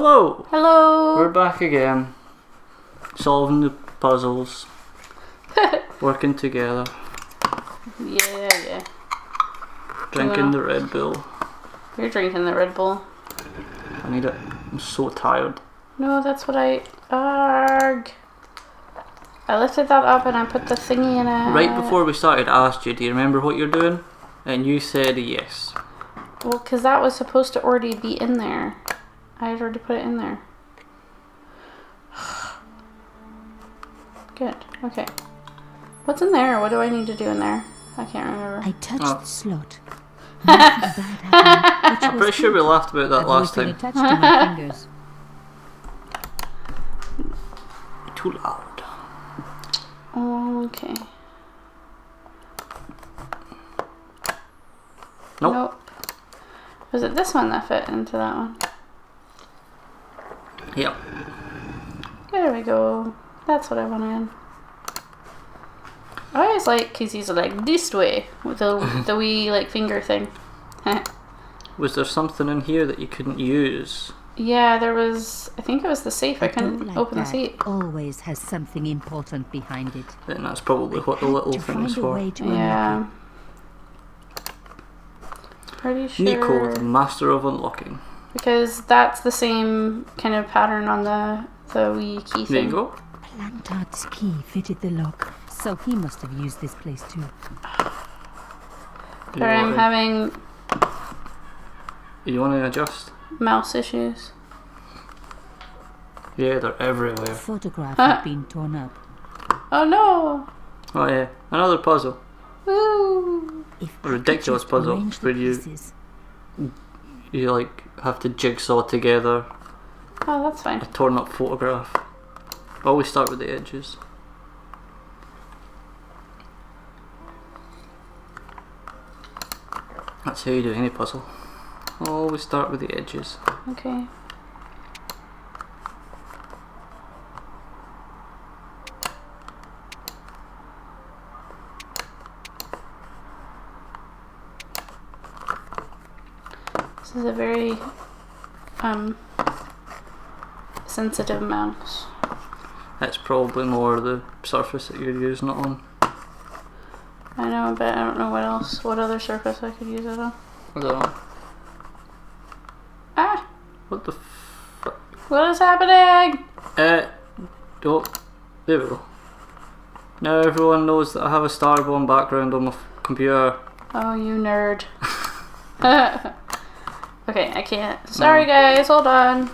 Hello! Hello! We're back again. Solving the puzzles. Working together. Yeah. Drinking the Red Bull. You're drinking the Red Bull. I need it. I'm so tired. No, that's what I... Arg! I lifted that up and I put the thingy in it. Right before we started, I asked you, do you remember what you're doing? And you said yes. Well, because that was supposed to already be in there. I had already put it in there. Good. Okay. What's in there? What do I need to do in there? I can't remember. I touched the slot. I'm pretty sure we laughed about that last time. Attached to my fingers. Too loud. Okay. Nope. Was it this one that fit into that one? Yep. There we go. That's what I wanted. I always like because he's like this way with the wee like finger thing. Was there something in here that you couldn't use? Yeah, there was. I think it was the safe. I couldn't open the safe. Always has something important behind it. Then that's probably what the little thing is for. Yeah. Pretty sure. Nico, the master of unlocking. Because that's the same kind of pattern on the wee key thing. There you go. Plantard's key fitted the lock, so he must have used this place too. Sorry, I'm having... You want to adjust? Mouse issues. Yeah, they're everywhere. The photograph had been torn up. Oh no! Oh yeah, another puzzle. Woo! A ridiculous puzzle where you like have to jigsaw together Oh, that's fine. a torn up photograph. Always start with the edges. That's how you do any puzzle. Always start with the edges. Okay. This is a very sensitive mouse. That's probably more the surface that you're using it on. I know, but I don't know what other surface I could use it on. I don't know. Ah! What the fuck? What is happening? Oh, there we go. Now everyone knows that I have a Starbomb background on my computer. Oh, you nerd. Okay, I can't. Sorry guys, hold on.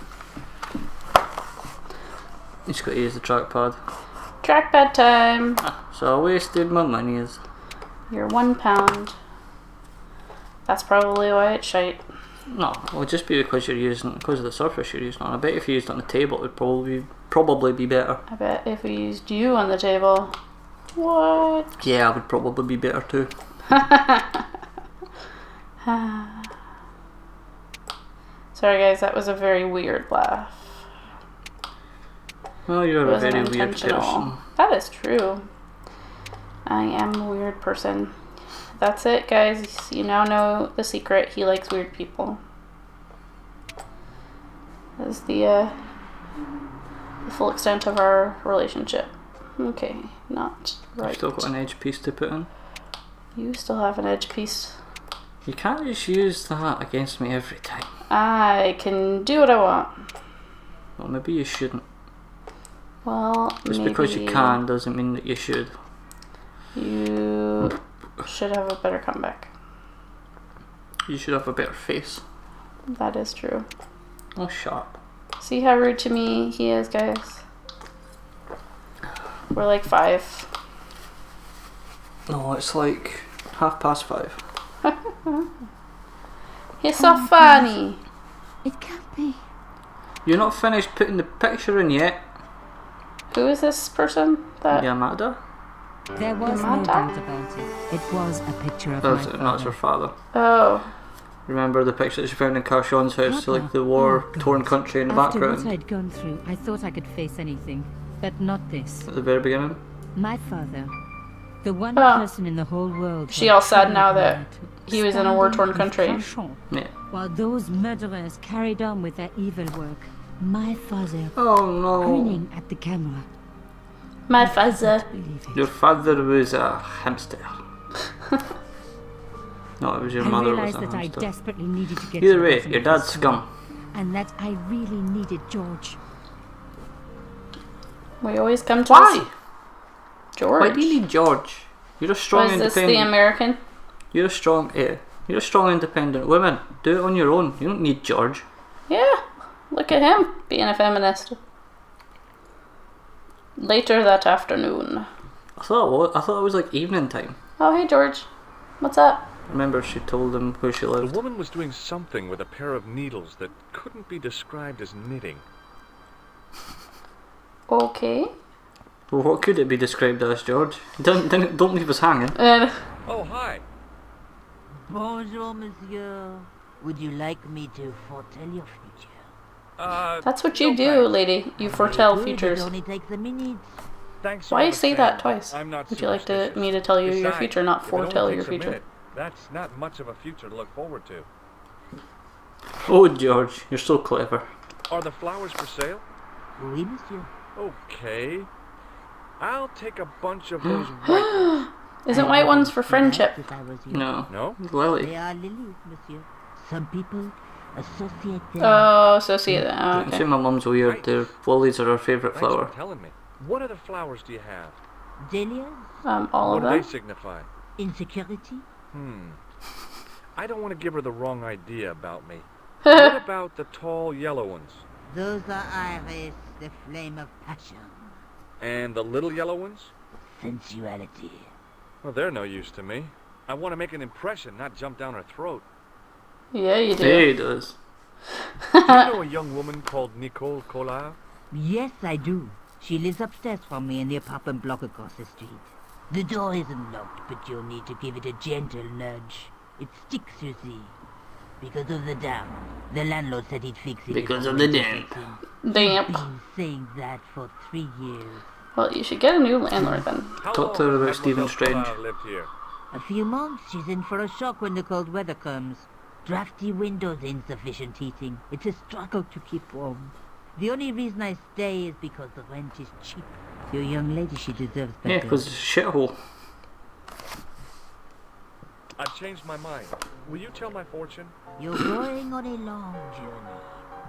You just gotta use the trackpad. Trackpad time. So I wasted my monies. You're £1. That's probably why it's shite. No, it would just be because of the surface you're using on. I bet if you used it on the table it would probably be better. I bet if we used you on the table. What? Yeah, I would probably be better too. Sorry guys, that was a very weird laugh. Well, you're It a very wasn't weird intentional. person. That is true. I am a weird person. That's it, guys. You now know the secret. He likes weird people. That's the full extent of our relationship. Okay, not right. You've still got an edge piece to put in. You still have an edge piece. You can't just use that against me every time. I can do what I want. Well, maybe you shouldn't. Well, Just because you can doesn't mean that you should. You should have a better comeback. You should have a better face. That is true. Oh, sharp. See how rude to me he is, guys? We're like 5. No, it's like 5:30. He's so funny. It can't be. You're not finished putting the picture in yet. Who is this person? That Yamada? There was no doubt about it. It was a picture of my That's her father. father. Oh. Remember the picture that she found in Carshon's house, Papa? like the war-torn country in the After background? what I'd gone through, I thought I could face anything, but not this. At the very beginning? My father, the one person in the whole world. She all sad now that he was in a war-torn country. Yeah. While those murderers carried on with their evil work, My father Oh no. grinning at the camera. My father. Believe it. Your father was a hamster. No, it was your I mother was realized a that I hamster. desperately needed to get Either to the way, bottom your of this dad's story, scum. and that I really needed George. We always come to Why? George. Why do you need George? You're a strong, Was this independent. the American? You're a strong, you're a strong, independent woman. Do it on your own. You don't need George. Yeah. Look at him being a feminist. Later that afternoon. I thought it was like evening time. Oh, hey George. What's up? Remember, she told him where she The lived. woman was doing something with a pair of needles that couldn't be described as knitting. Okay. Well, what could it be described as, George? Don't leave us hanging. Oh, hi. Bonjour, monsieur. Would you like me to foretell your future? That's what you no do, thanks. lady. You foretell Good, futures. It only takes a minute. Thanks. Why all you the say same. that twice? I'm not Would you like superstitious. me to tell you your Besides, future, not if it only foretell your takes a future? minute, that's not much of a future to look forward to. Oh, George, you're so clever. Are the flowers for sale? Oui, monsieur. Okay. I'll take a bunch of those white ones. Isn't white ones for friendship? If I was you. No. No? Lily. They are lilies, monsieur. Some people associate them. Oh, associate. Oh, You can say okay. my mum's weird. The lilies are her favourite Thanks flower. for telling me. What other flowers do you have? Dahlias, All What of do they them. signify? insecurity. I don't want to give her the wrong idea about me. What about the tall yellow ones? Those are iris, the flame of passion, And the little yellow ones? sensuality. Well, they're no use to me. I want to make an impression, not jump down her throat. Yeah, you do. Yeah, he does. Do you know a young woman called Nicole Collard? Yes, I do. She lives upstairs from me in the apartment block across the street. The door isn't locked, but you'll need to give it a gentle nudge. It sticks, you see. Because of the damp. The landlord said he'd fix it. Because if of I the went to damp. fix him. Damp. He's been saying that for 3 years. Well, you should get a new landlord then. How Talk long to her has about Stephen Mademoiselle Strange. Collard lived here? A few months, she's in for a shock when the cold weather comes. Drafty windows, insufficient heating. It's a struggle to keep warm. The only reason I stay is because the rent is cheap. Your young lady, she deserves better. Yeah, because it's a shithole. I've changed my mind. Will you tell my fortune? You're going on a long journey.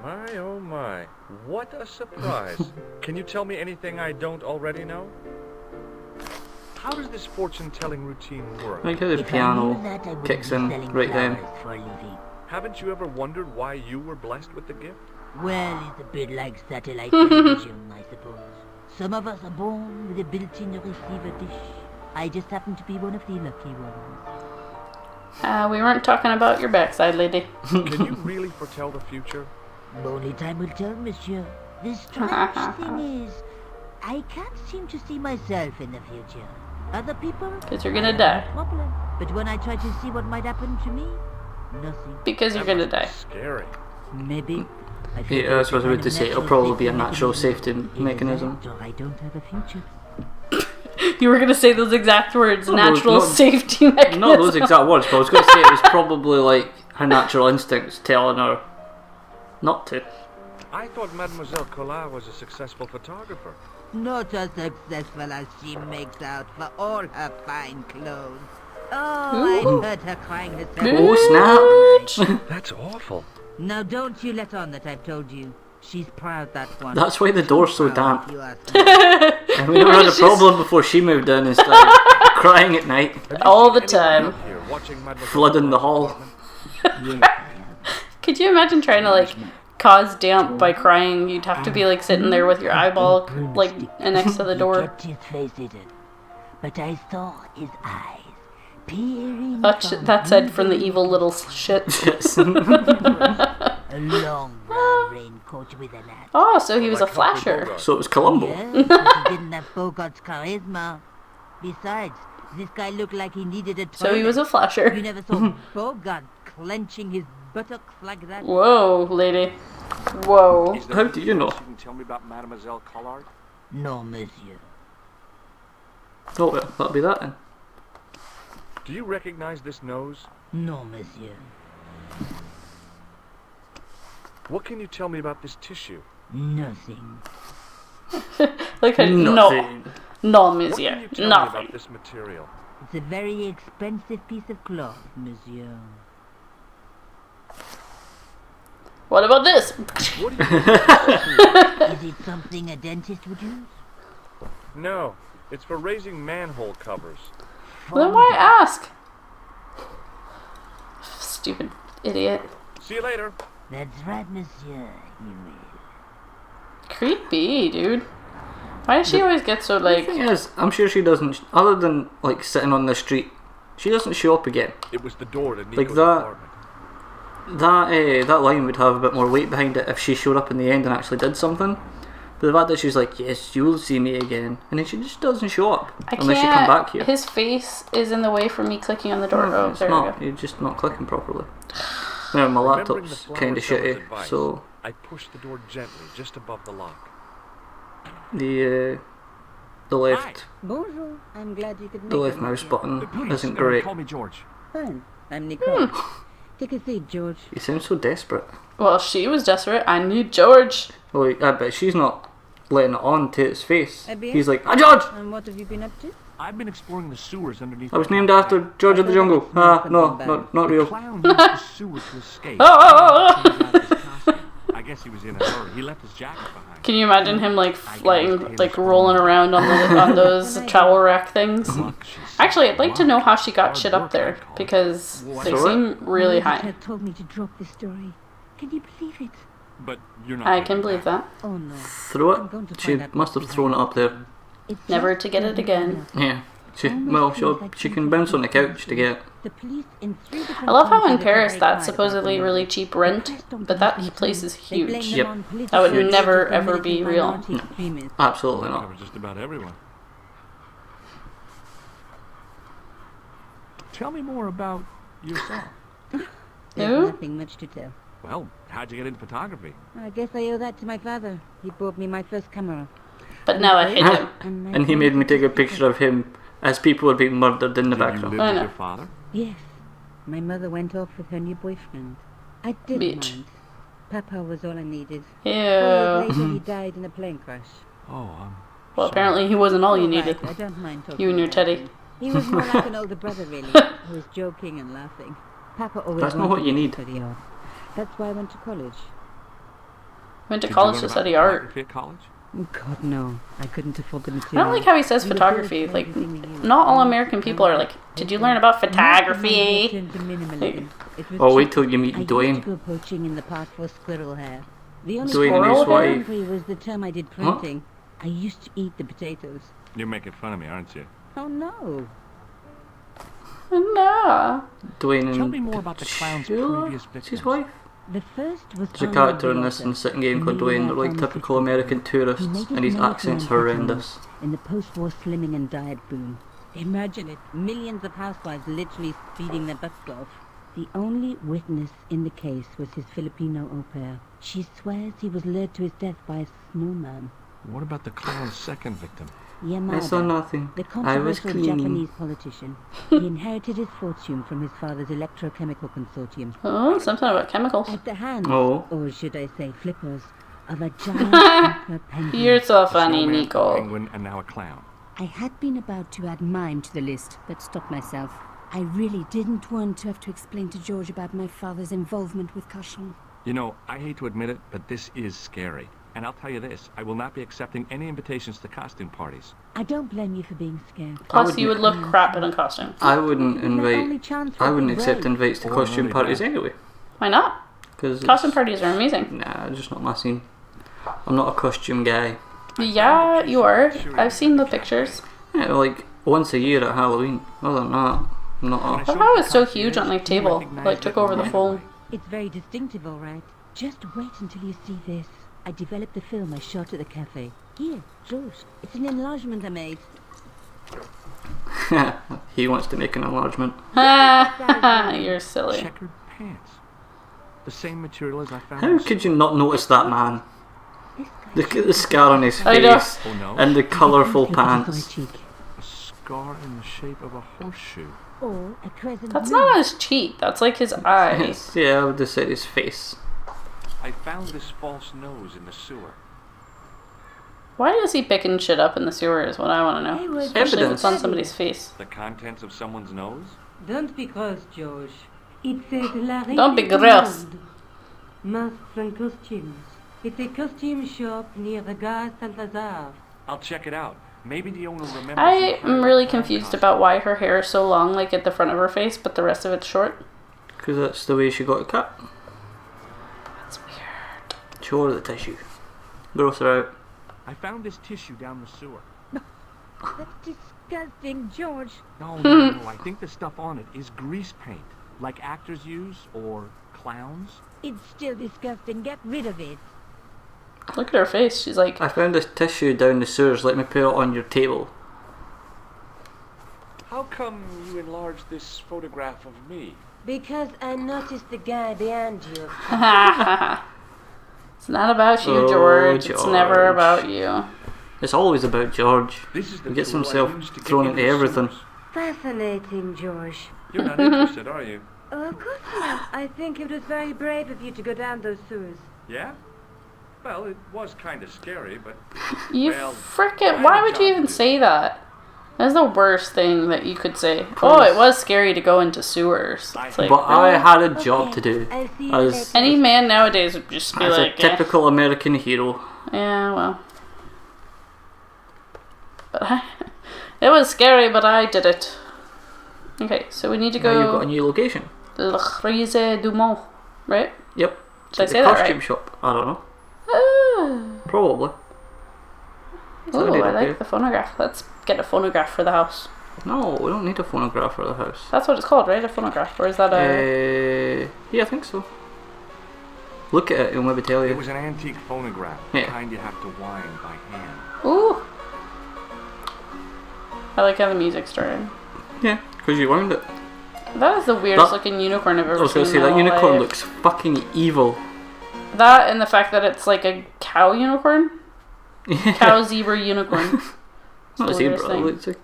My oh my, what a surprise. Can you tell me anything I don't already know? How does this fortune-telling routine work? Like how the If I piano knew that, I wouldn't kicks be in selling right then. flowers for a living. Haven't you ever wondered why you were blessed with the gift? Well, it's a bit like satellite television, I suppose. Some of us are born with a built-in receiver dish. I just happen to be one of the lucky ones. We weren't talking about your backside, lady. Can you really foretell the future? Only time will tell, monsieur. The strange thing is, I can't seem to see myself in the future. Other people? 'Cause you're gonna I have die. no problem. But when I try to see what might happen to me, nothing. Because you're That gonna must be die. Scary. Maybe. I feel Yeah, there's that's what I was a about kind to of say. It'll natural probably be a natural safety mechanism. Either that or I don't have a future. You were gonna say those exact words. No, Natural not- safety mechanism. Not those exact words, but I was going to say it was probably like her natural instincts telling her not to. I thought Mademoiselle Collard was a successful photographer. Not as successful as she makes out for all her fine clothes. Oh, Ooh. I heard her crying herself. Oh, snap. That's awful. Now don't you let on that I've told you. She's proud, that one. That's why the door's so Proud, damp. if you ask me. And we never had a problem before she moved in and started crying at night, Have you All seen the anyone time. out here watching Mademoiselle flooding the Collard's hall. apartment? Could you imagine trying to like cause damp by crying? You'd have to be like sitting there with your eyeball like next to the He door. kept his face hidden, but I saw his eyes peering That said from the evil little shit. Yes. a long brown raincoat with an hat. Oh, so he was a Like Humphrey flasher. Bogart. So it was Columbo. Yes, but he didn't have Bogart's charisma. Besides, this guy looked like he needed a toilet. So he was a You flasher. never saw Bogart clenching his buttocks like that. Whoa, lady. Whoa. Is there How do you anything know? else you can tell me about Mademoiselle Collard? No, monsieur. Oh, well, that'll be that then. Do you recognize this nose? No, monsieur. What can you tell me about this tissue? Nothing. Like a no, Nothing. no, What monsieur, can you tell me nothing. about this material? It's a very expensive piece of cloth, monsieur. What about this? What do you... Is it something a dentist would use? No, it's for raising manhole covers. Well, then why ask? Stupid idiot. See you later. That's right, monsieur. You will. Creepy, dude. Why does she always get so The like? thing is, I'm sure she doesn't, other than like sitting on the street, she doesn't show up again. It was the door to Nicos' Like that- apartment. That line would have a bit more weight behind it if she showed up in the end and actually did something. But the fact that she's like, yes, you'll see me again, and then she just doesn't show up I unless you come back can't. here. His face is in the way for me clicking on the door. No, Oh, it's there we not. go. You're just not clicking properly. Now my Remembering the laptop's flower kind of seller's shitty, advice, so I pushed the door gently just above the lock. the left Bonjour. I'm glad you could make the left it, mouse monsieur. button isn't great. Call me George. Fine. I'm Nicos. Take a seat, George. You sound so desperate. Well, she was desperate. I need George. Well, I bet she's not letting it on to his face. Eh bien? He's like, ah, George! And what have you been up to? I've been exploring the sewers underneath. I was named after George of the Jungle. Ah, no, not The real. clown used the sewer to escape. Oh! Changed out his costume. I guess he was in a hurry. He left his jacket behind. Can you imagine him like flying, like rolling around on those travel rack things? Look, she said, Actually, I'd like to know how she got hard shit up work, there I call it. because they So what? seem really My editor high. told me to drop this story. Can you believe it? But you're not. I doing can believe that. Oh no. Throw I'm going to it. She find out must have what's thrown it behind up there. It Never just to get it doesn't again. matter. Yeah. She can bounce on the couch to get. The police in 3 different I love how countries in are Paris very that's quiet supposedly about really the cheap murder. rent, The press don't but that believe place it. is They blame huge. them Yep. on political That would religious never and ever militant be real. minority No. extremists. Absolutely not. Covers just about everyone. Tell me more about yourself. There's Who? nothing much to tell. Well, how'd you get into photography? I guess I owe that to my father. He bought me my first camera. But now I hate him. And he made me take a picture of him as people were being murdered in the Did you background. live I with know. your father? Yes. My mother went off with her new boyfriend. I didn't Bitch. mind. Papa was all I needed. 4 Ew. years later, he died in a plane crash. Oh, Well, apparently he wasn't all you needed. Right, I don't mind talking You and your about teddy. him. He was more like an older brother, really, who was joking and laughing. Papa always That's not wanted what you me need. to study art. That's why I went to college. Went to Did you college learn to about study art. photography at college? God, no. I couldn't afford the I material. don't like how he says We were photography. built Like, for everything we used. not all American people are like, did you learn about photography? Most of my work turned to minimalism. It was Oh, wait cheap. till you meet I used Dwayne. to go poaching in the park for squirrel hair. The only Dwayne and his time wife. hungry was the time I did printing. I used to eat the potatoes. You're making fun of me, aren't you? Oh no. No. Dwayne Tell me and more about the clown's Sheila? previous It's his victims. wife. The first was There's a character in this in the sitting game called Dwayne. They're like typical American tourists, and his accent's horrendous. In the post-war slimming and diet boom. Imagine it. Millions of housewives literally speeding their butts off. The only witness in the case was his Filipino au pair. She swears he was led to his death by a snowman. What about the clown's second victim? Yamada, I saw nothing. the I was controversial cleaning. Japanese politician. He inherited his fortune from his father's electrochemical consortium. Oh, something about chemicals. At the hands, Oh. or should I say flippers, of a giant emperor penguin. You're so A funny, snowman, a Nico. penguin, and now a clown. I had been about to add mime to the list, but stopped myself. I really didn't want to have to explain to George about my father's involvement with Cauchon. You know, I hate to admit it, but this is scary. And I'll tell you this, I will not be accepting any invitations to costume parties. I don't blame you for being scared. Plus, you would look crap in a costume. I wouldn't Only invite. chance for I a wouldn't big accept break. invites to Or costume really parties bad. anyway. Why not? Because Costume parties are amazing. Nah, just not my scene. I'm not a costume guy. Yeah, you are. I've seen the pictures. Yeah, like once a year at Halloween. Other than that, I'm not. I love how it's so huge on the table. Like, took over the full. It's very distinctive, all right. Just wait until you see this. I developed the film I shot at the cafe. Here, George. It's an enlargement I made. He wants to make an enlargement. You're silly. Checkered pants. The same material as I found. How in could you not notice that man? This guy Look at the scar on his I know. face Oh no, and the colourful Paper to his pants. right cheek. a scar in the shape of a horseshoe. Or a crescent That's moon. not his cheek. That's like his eye. Yeah, I would have said his face. I found this false nose in the sewer. Why is he picking shit up in the sewer is what I want to know. Especially if it's on somebody's face. The contents of someone's nose? Don't be gross, George. It says La Don't be gross. Masks and costumes. It's a costume shop near the Gare Saint-Lazare. I'll check it out. Maybe the owner remembers. I some kind am of really clown confused costume. about why her hair is so long, like at the front of her face, but the rest of it's short. Because that's the way she got it cut. That's weird. Show her the tissue. Gross her out. I found this tissue down the sewer. That's disgusting, George. No, I think the stuff on it is grease paint, like actors use, or clowns. It's still disgusting. Get rid of it. Look at her face. She's like, I found this tissue down the sewers. Let me put it on your table. How come you enlarged this photograph of me? Because I noticed the guy behind you. it's not about you, Oh, George. It's never George. about you. It's always about George. This is the He gets tool I himself used to get thrown into into everything. sewers. Fascinating, George. You're not interested, are you? Oh, of course not. I think it was very brave of you to go down those sewers. Yeah? Well, it was kind of scary, but You Well, frickin', why would you even say that? That's the worst thing that you could say. Oh, it was scary to go into sewers. It's like, But I really? had a job to do. I'll see you As, later. Any man nowadays would just be as a like, typical American hero. yeah, well. But it was scary, but I did it. Okay, so we need to Now you've got a go new location. Le Frise du Mont, right? Yep. Did I The say that costume right? shop. I don't know. Oh, Probably. oh, Sounded I okay. like the phonograph. Let's get a phonograph for the house. No, we don't need a phonograph for the house. That's what it's called, right? A phonograph. Or is that a... Yeah, I think so. Look at it, it'll maybe tell it you. was an antique phonograph. The Yeah. kind you have to wind by hand. Ooh! I like how the music started. Yeah, because you wound it. That is the weirdest That- looking unicorn I've I ever was seen going to say, in that my unicorn life. looks fucking evil. That and the fact that it's like a cow unicorn? Cow zebra unicorn. It's Not the a weirdest zebra, thing. it's a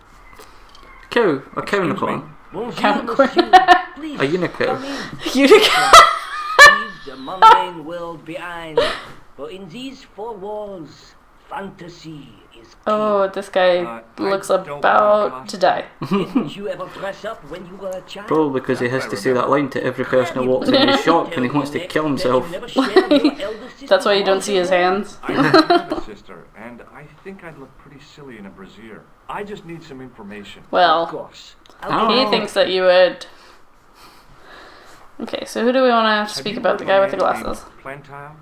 cow. A Excuse unicorn. Bonjour, Count- monsieur. Please, A unicorn. come in. Unicorn! Leave the mundane world behind. For in these four walls, fantasy is king. Oh, this guy I looks don't about want to die. Didn't you ever dress up when you were a child? Probably because he has to say that line to every person who walks into the shop and he wants to kill himself. That's why you don't see his hands. I have a sister, and I think I'd look pretty silly in a brassiere. I just need some information. Of Well, course. Oh. he thinks that you would. Okay, so who do we want to speak about? The guy with the glasses. Plantile?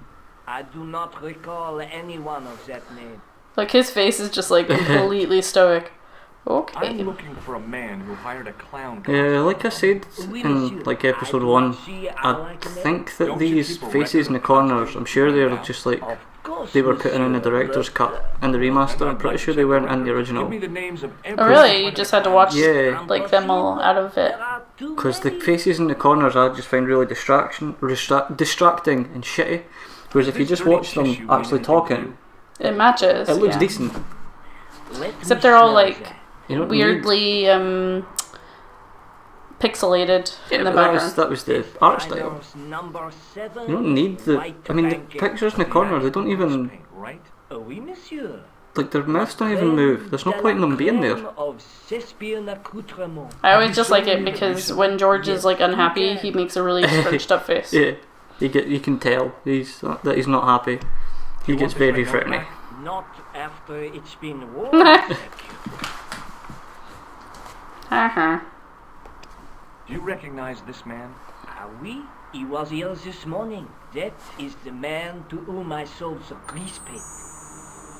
I do not recall any one of that name. Like, his face is just like completely stoic. I'm Okay. looking for a man who hired a clown. Yeah, like I said in like episode 1, I think that these faces in the corners, I'm sure they're just like, Of course, they were putting in the monsieur. director's cut and the remaster. I'm pretty sure they weren't in the Give original. me the names of every Oh, really? You just had to watch Yeah. like them all out of it. There are too Because the many. faces in the corners I just find really distracting and shitty. Whereas if you just watch them actually talking, It matches. it looks yeah. decent. Let Except me they're all smell like that. You don't weirdly pixelated need, in the yeah, but background. that was the art style. Finals number 7, You don't need the. white I mean, the blanket. pictures in the corner, they don't even. Right? Oui, monsieur. Like, their mouths don't even move. There's no point in them being there. Of Thespian accoutrement. I always just like it because when George is like unhappy, he makes a really scrunched up face. Yeah, you can tell that he's not happy. He You gets want this very right now, threatening. Mac? Not after it's been warm. thank you. Uh-huh. Do you recognize this man? Ah oui, he was here this morning. That is the man to whom I sold the grease paint.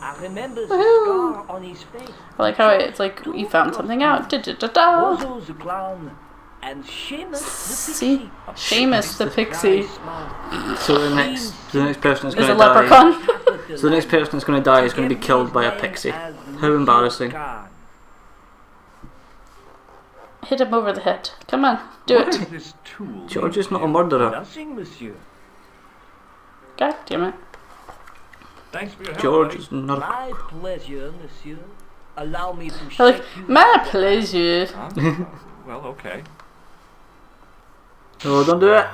I remember the Woohoo. scar on his face. I like how it's like you found something out. Da-da-da-da. Bozo the clown and Seamus the See? pixie. Seamus the pixie Very smart. So the next person is is going a to die. leprechaun. So the next person that's going to die is going to be killed by a pixie. How embarrassing! Hit him over the head. Come on, do What it. is this tool? George is not a murderer. Nothing, monsieur. God damn it. Thanks for your help. George buddy. is not. My pleasure, monsieur. Allow me to I shake like, you. my pleasure. Huh? Well, okay. Oh, don't do it.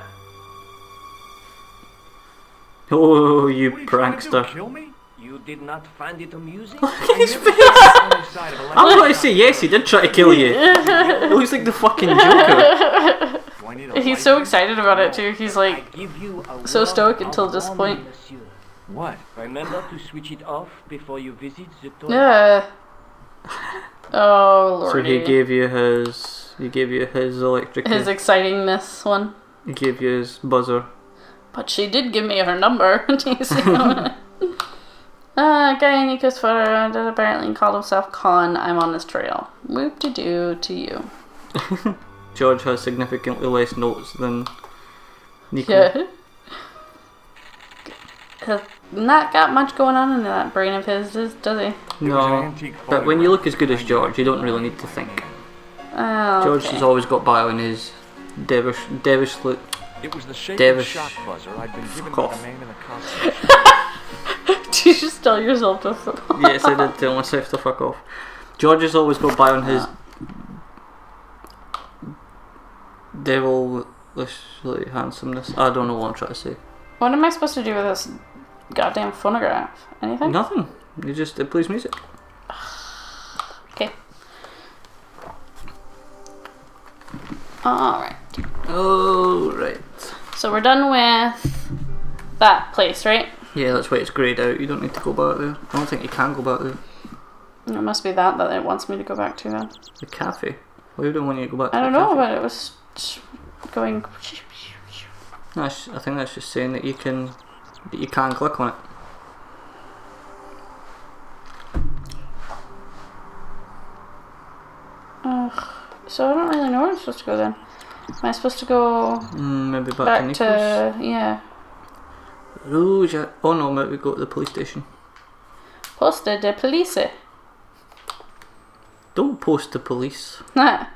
Oh, you What are you trying to do, prankster. kill me? You did not find it amusing? Look at his Never face! saw the side of a I'm going to say yes, he did try to kill you. He looks like the fucking Joker. Do I need a He's so license? excited about it too. He's I like, give you a so word stoic of until this warning, point. monsieur. What? Remember to switch it off before you visit the toilet. yeah. Oh So lordy. he gave you his electric. His excitingness one. He gave you his buzzer. But she did give me her number. Guy Nicos photo that apparently called himself Con. I'm on his trail. Whoop-de-doo to you. George has significantly less notes than Nico. Yeah. Has not got much going on in that brain of his, does he? It was an No, antique but when you look as photograph. good as George, you don't really need to think. Oh, George okay. has always got by on his devish look. It was the shape Davish. of shock buzzer I'd been given Fuck by off. the man in the costume. Did you just tell yourself to fuck off? Yes, I did tell myself to fuck off. George has always got by on his devilishly handsomeness. I don't know what I'm trying to say. What am I supposed to do with this goddamn phonograph? Anything? Nothing. It plays music. Okay. Alright. Oh, right. So we're done with that place, right? Yeah, that's why it's greyed out. You don't need to go back there. I don't think you can go back there. It must be that it wants me to go back to then. The cafe. Why would it want you to go back to I don't the know, cafe? but it was going... I think that's just saying that you can click on it. So I don't really know where I'm supposed to go then. Am I supposed to go Maybe back to back Nicos. to... Yeah. Rouge. Oh no, maybe go to the police station. Poste de police. Don't post to police. Nah.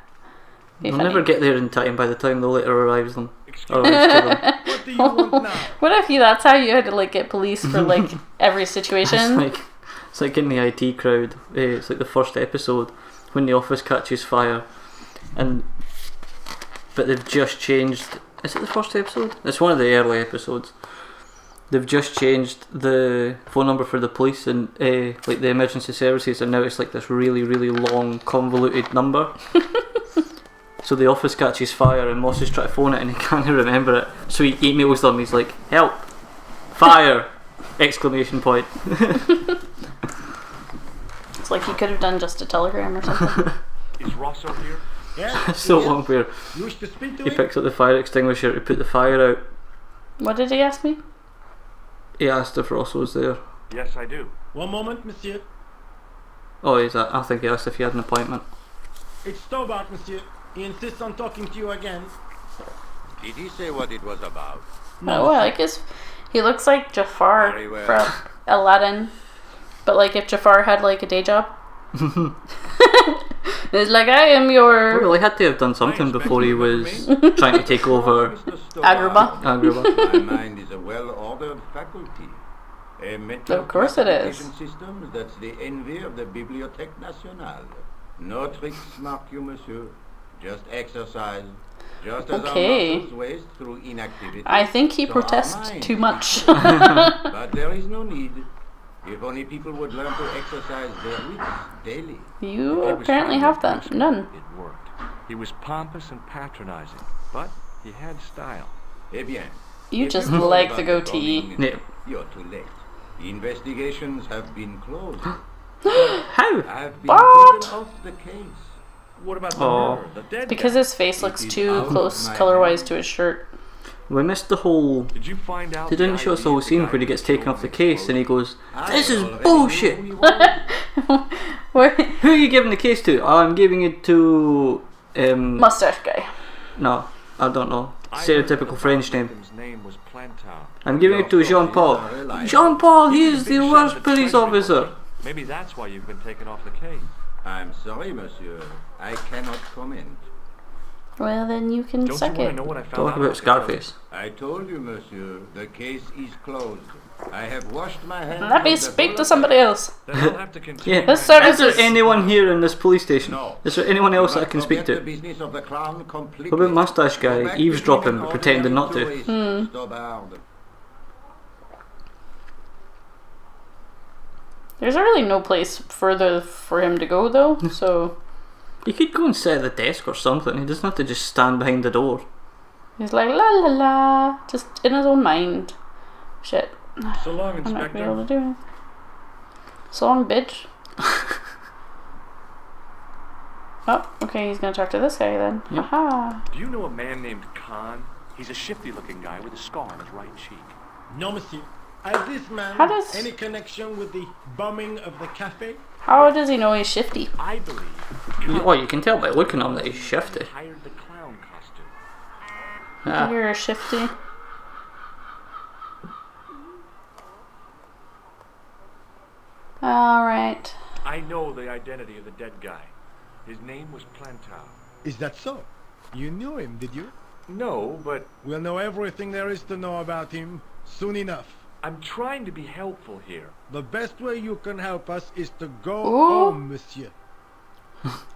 Be You'll funny. never get there in time by the time the letter arrives them. Excuse Arrives to them. What do you want now? What if that's how you had to like get police for like every It's situation? like in the IT crowd. It's like the first episode when the office catches fire, but they've just changed. Is it the first episode? It's one of the early episodes. They've just changed the phone number for the police and like the emergency services, and now it's like this really, really long, convoluted number. So the office catches fire, and Moss is trying to phone it, and he can't remember it. So he emails them. He's like, "Help! Fire!" Exclamation point. It's like he could have done just a telegram or something. Is Rosso here? Yes, So one where you wish to speak to he me? picks up the fire extinguisher to put the fire out. What did he ask me? He asked if Ross was there. Yes, I do. One moment, monsieur. Oh, I think he asked if he had an appointment. It's Stobart, monsieur. He insists on talking to you again. Did he say what it was about? Oh, I like his... He looks like Jafar Very well. from Aladdin. But like if Jafar had like a day job. It's like, I am your... Well, he had to have done something before he was trying to take over Mr. Stobart, Agrabah. Agrabah. My mind is a well-ordered faculty. A mental Of course it is. classification system that's the envy of the Bibliothèque Nationale. No tricks, mark you, monsieur. Just exercise. Just as Okay. our muscles waste through inactivity. I think he so our protests minds too much. But there is no need. If only people would learn to exercise their wits daily. You It was apparently fine have with that. Princeton. None. It worked. He was pompous and patronizing, but he had style. Eh bien. You if just know like about the goatee. bombing, Yeah. You're too late. Investigations have been closed. How? I've been What? taken off the case. What about the Oh. murder, the dead Because guy? his face looks It is too out close of my color-wise hand. to his shirt. We missed the whole. Did you find out? They didn't show us the whole scene where he gets taken off the case and he goes, "This is bullshit." Where Who are you giving the case to? Oh, I'm giving it to. mustache guy. No, I don't know. Stereotypical French name. name was Plantown. I'm giving it to Jean Paul. Jean Paul, he is the worst police officer. Maybe that's why you've been taken off the case. I'm sorry, monsieur. I cannot comment. Well, then you can Don't you suck want to it. know what I found Talk out about the Scarface. I told you, monsieur, the case is closed. I have washed my hands. Let me of the speak to whole somebody else. Then I'll have to continue. Yeah. This Is service there is... anyone here in this police station? No. Is there anyone else You that I can must speak forget to? the business of the crown completely. What about mustache Go guy back to eavesdropping being but an pretending not ordinary to? tourist, Stobbard. There's really no place further for him to go though, so... He could go and sit at the desk or something. He doesn't have to just stand behind the door. He's like, la la la, just in his own mind. Shit. So long, I'm not gonna be able Inspector. to do it. So long, bitch. Oh, okay, he's gonna talk to this guy then. Yep. Haha. Do you know a man named Khan? He's a shifty-looking guy with a scar on his right cheek. No, monsieur. Has this man How does- any connection with the bombing of the cafe? How does he know he's shifty? I believe Oh, you can tell by looking at him that he's shifty. hired the clown costume. Ah. You're a shifty. Alright. I know the identity of the dead guy. His name was Plantal. Is that so? You knew him, did you? No, but We'll know everything there is to know about him soon enough. I'm trying to be helpful here. The best way you can help us is to go Ooh. home, monsieur.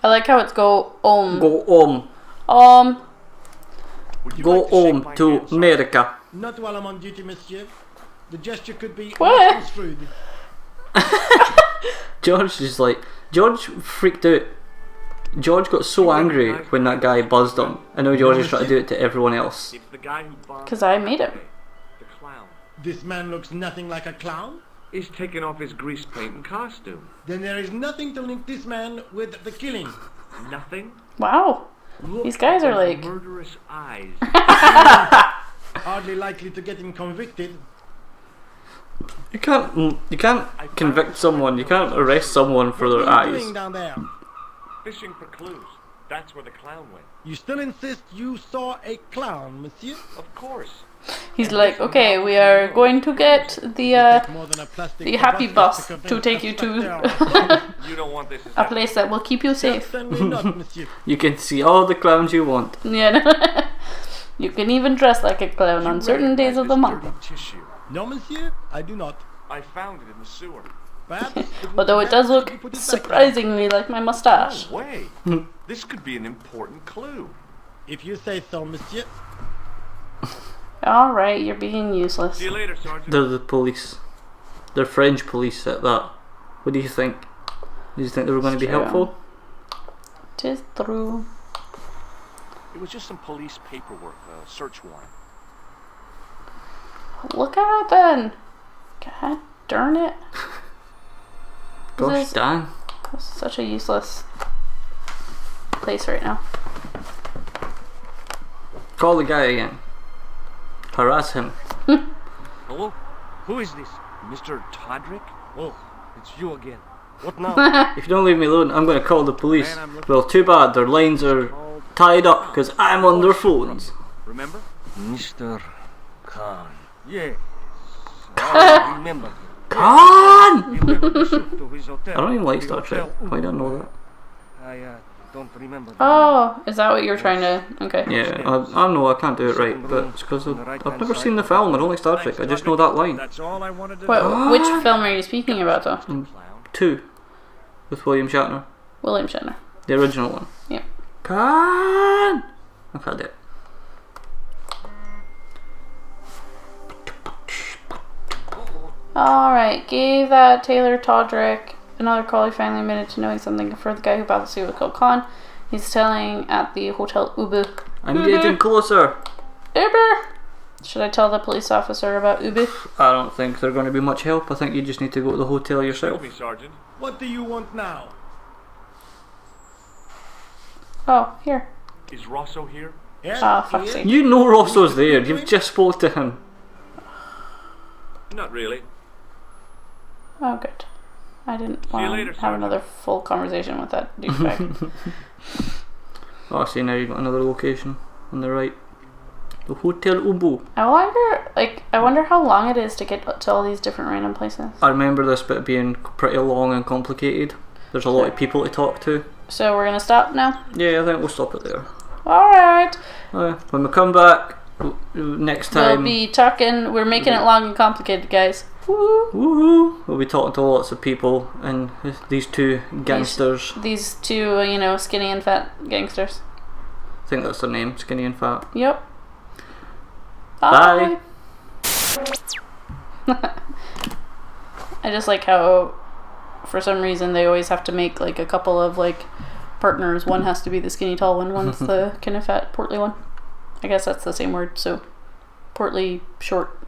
I like how it's go Go home. Would you Go like to shake home my to hand, Sergeant? America. Not while I'm on duty, monsieur. The gesture could be What? misconstrued. George is like... George freaked out. George got so angry when that guy buzzed him. And now George is trying to do it to everyone else. It's the guy who bombed 'Cause I made him. The clown. This man looks nothing like a clown. He's taken off his grease paint and costume. Then there is nothing to link this man with the killing. Nothing. Wow. Look These guys at are those like- murderous eyes. Hardly likely to get him convicted. You can't convict someone. You can't arrest someone for their What are you eyes. doing down there? Fishing for clues. That's where the clown went. You still insist you saw a clown, monsieur? Of course. He's like, okay, we are going to get the More than a plastic the happy bus proboscis to take you inspector. to You don't want this as a place that will keep you safe. Certainly not, monsieur. You can see all the clowns you want. Yeah. No. You can even dress like a clown on certain days of the month. Dirty tissue. No, monsieur, I do not. I found it in the sewer. Perhaps it would Although be it does better look if you put it back surprisingly like my mustache. No way. This could be an important clue. there. If you say so, monsieur. Alright, you're being useless. See you later, Sergeant. They're the police. They're French police at that. What do you think? Do you think they were going to be It's true. helpful? Tis true. It was just some police paperwork, a search warrant. Look at it then. God darn it. Gosh, This is Dan. such a useless place right now. Call the guy again. Harass him. Hello? Who is this? Mr. Todrick? Oh, it's you again. What now? If you don't leave me alone, I'm going to call the police. Man, I'm looking- Well, too bad. Their lines are tied up because I'm on their phones. Remember? Mr. Khan. Yes. I remember him. Khan! He went with the ship to his hotel. I don't even like The Star Trek. hotel I don't know that. I don't remember. Oh, is that what you were trying to... Okay. Yeah, I know I can't do it right, but it's because I've never seen the film. I don't like Star Trek. I just know that line. That's all I wanted to What, know. which film are you speaking about though? Clown. 2 with William Shatner, William Shatner. the original one. Yep. Khan! I've had it. Alright, gave that Taylor Todrick another call. He finally admitted to knowing something for the guy who bought the suit with Cole Khan. He's telling at the Hotel Ubu. I'm getting closer. Uber! Should I tell the police officer about Ubu? I don't think they're going to be much help. I think you just need to go to the hotel yourself. Excuse me, Sergeant. What do you want now? Oh, here. Is Rosso here? Yes, Ah, fuck's yes. sake. You know Rosso's there. You've just spoke to him. Not really. Oh, good. I didn't See you want later, to have Sergeant. another full conversation with that douchebag. Oh, see, now you've got another location on the right. The Hotel Ubu. I wonder how long it is to get to all these different random places. I remember this bit being pretty long and complicated. There's a lot of people to talk to. So we're gonna stop now? Yeah, I think we'll stop it there. Alright. When we come back next We'll time, be talking, we're making it long and complicated, guys. Woo! woohoo, we'll be talking to lots of people and these two gangsters. These two, skinny and fat gangsters. I think that's their name, Skinny and Fat. Yep. Bye. I just like how for some reason they always have to make like a couple of like partners. One has to be the skinny tall one, one's the kind of fat portly one. I guess that's the same word. So portly short.